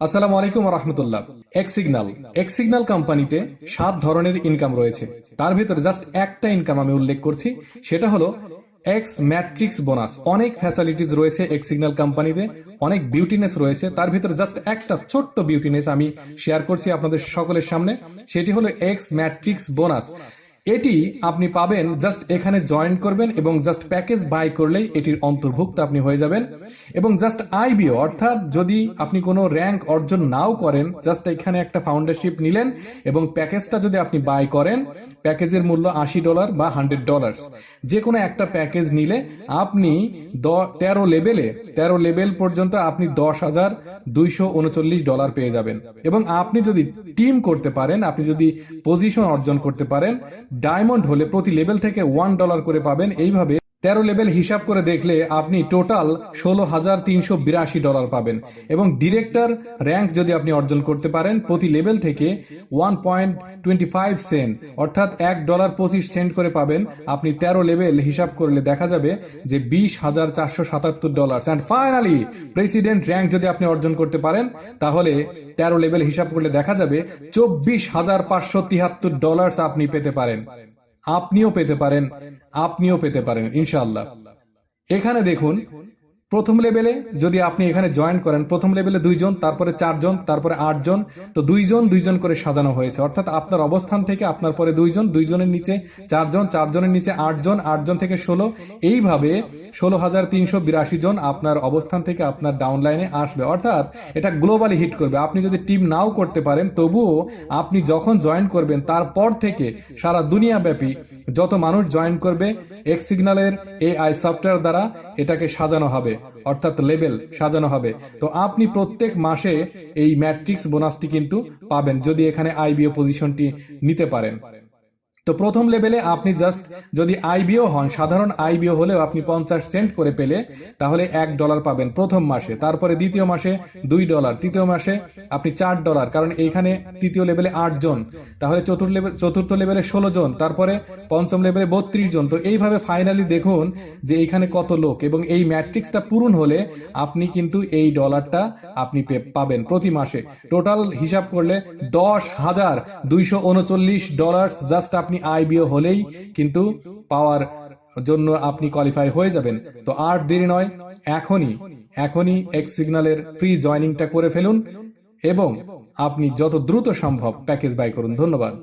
আসসালামু আলাইকুম রহমতুল্লাহ। X signal কোম্পানিতে 7 ধরনের ইনকাম রয়েছে। তার ভিতরে জাস্ট একটা ইনকাম আমি উল্লেখ করছি, সেটা হলো এক্স ম্যাট্রিক্স বোনাস। অনেক ফ্যাসিলিটিস রয়েছে এক্স সিগন্যাল কোম্পানিতে, অনেক বিউটিনেস রয়েছে। তার ভিতরে জাস্ট একটা ছোট্ট বিউটিনেস আমি শেয়ার করছি আপনাদের সকলের সামনে, সেটি হলো এক্স ম্যাট্রিক্স বোনাস। এটি আপনি পাবেন জাস্ট এখানে জয়েন করবেন এবং জাস্ট প্যাকেজ বাই করলেই এটির অন্তর্ভুক্ত আপনি হয়ে যাবেন। এবং জাস্ট আইবিও, অর্থাৎ যদি আপনি কোনো র্যাঙ্ক অর্জন নাও করেন, জাস্ট এখানে একটা ফাউন্ডারশিপ নিলেন এবং প্যাকেজটা যদি আপনি বাই করেন, প্যাকেজের মূল্য $80 বা $100, যে কোনো একটা প্যাকেজ নিলে আপনি 13 লেভেল পর্যন্ত আপনি $10,239 পেয়ে যাবেন। এবং আপনি যদি টিম করতে পারেন, আপনি যদি পজিশন অর্জন করতে পারেন, ডায়মন্ড হলে প্রতি লেভেল থেকে $1 করে পাবেন। এইভাবে 13 লেভেল হিসাব করে দেখলে আপনি টোটাল $16,382 পাবেন। এবং ডিরেক্টর র্যাঙ্ক যদি আপনি অর্জন করতে পারেন, প্রতি লেভেল থেকে 1.25 সেন্ট অর্থাৎ $1.25 করে পাবেন। আপনি 13 লেভেল হিসাব করলে দেখা যাবে যে $20,477। অ্যান্ড ফাইনালি প্রেসিডেন্ট র্যাঙ্ক যদি আপনি অর্জন করতে পারেন, তাহলে 13 লেভেল হিসাব করলে দেখা যাবে $24,573 আপনি পেতে পারেন। আপনিও পেতে পারেন ইনশাআল্লাহ। এখানে দেখুন, প্রথম লেভেলে যদি আপনি এখানে জয়েন করেন, প্রথম লেভেলে 2 জন, তারপরে 4 জন, তারপরে 8 জন, তো 2 জন করে সাজানো হয়েছে। অর্থাৎ আপনার অবস্থান থেকে আপনার পরে 2 জন, 2 জনের নিচে 4 জন, 4 জনের নিচে 8 জন, 8 জন থেকে 16, এইভাবে 16,382 জন আপনার অবস্থান থেকে আপনার ডাউনলাইনে আসবে। অর্থাৎ এটা গ্লোবালি হিট করবে। আপনি যদি টিম নাও করতে পারেন, তবুও আপনি যখন জয়েন করবেন তারপর থেকে সারা দুনিয়া ব্যাপী যত মানুষ জয়েন করবে, এক্স সিগন্যালের এআই সফটওয়্যার দ্বারা এটাকে সাজানো হবে, অর্থাৎ লেভেল সাজানো হবে। তো আপনি প্রত্যেক মাসে এই ম্যাট্রিক্স বোনাসটি কিন্তু পাবেন যদি এখানে আইবিও পজিশনটি নিতে পারেন। তো প্রথম লেভেলে আপনি জাস্ট যদি আইবিও হন, সাধারণ আইবিও হলেও আপনি 50 সেন্ট করে পেলে তাহলে $1 পাবেন প্রথম মাসে। তারপরে দ্বিতীয় মাসে $2, তৃতীয় মাসে আপনি $4, কারণ এইখানে তৃতীয় লেভেলে 8 জন, তাহলে চতুর্থ লেভেলে 16 জন, তারপরে পঞ্চম লেভেলে 32 জন। তো এইভাবে ফাইনালি দেখুন যে এইখানে কত লোক, এবং এই ম্যাট্রিক্সটা পূরণ হলে আপনি কিন্তু এই ডলারটা আপনি পাবেন প্রতি মাসে। টোটাল হিসাব করলে $10,239 জাস্ট আপনি আইবিও হলেই কিন্তু পাওয়ার জন্য আপনি কোয়ালিফাই হয়ে যাবেন। তো আর দেরি নয়, এখনই এক্স সিগন্যালের ফ্রি জয়নিংটা করে ফেলুন এবং আপনি যত দ্রুত সম্ভব প্যাকেজ বাই করুন। ধন্যবাদ।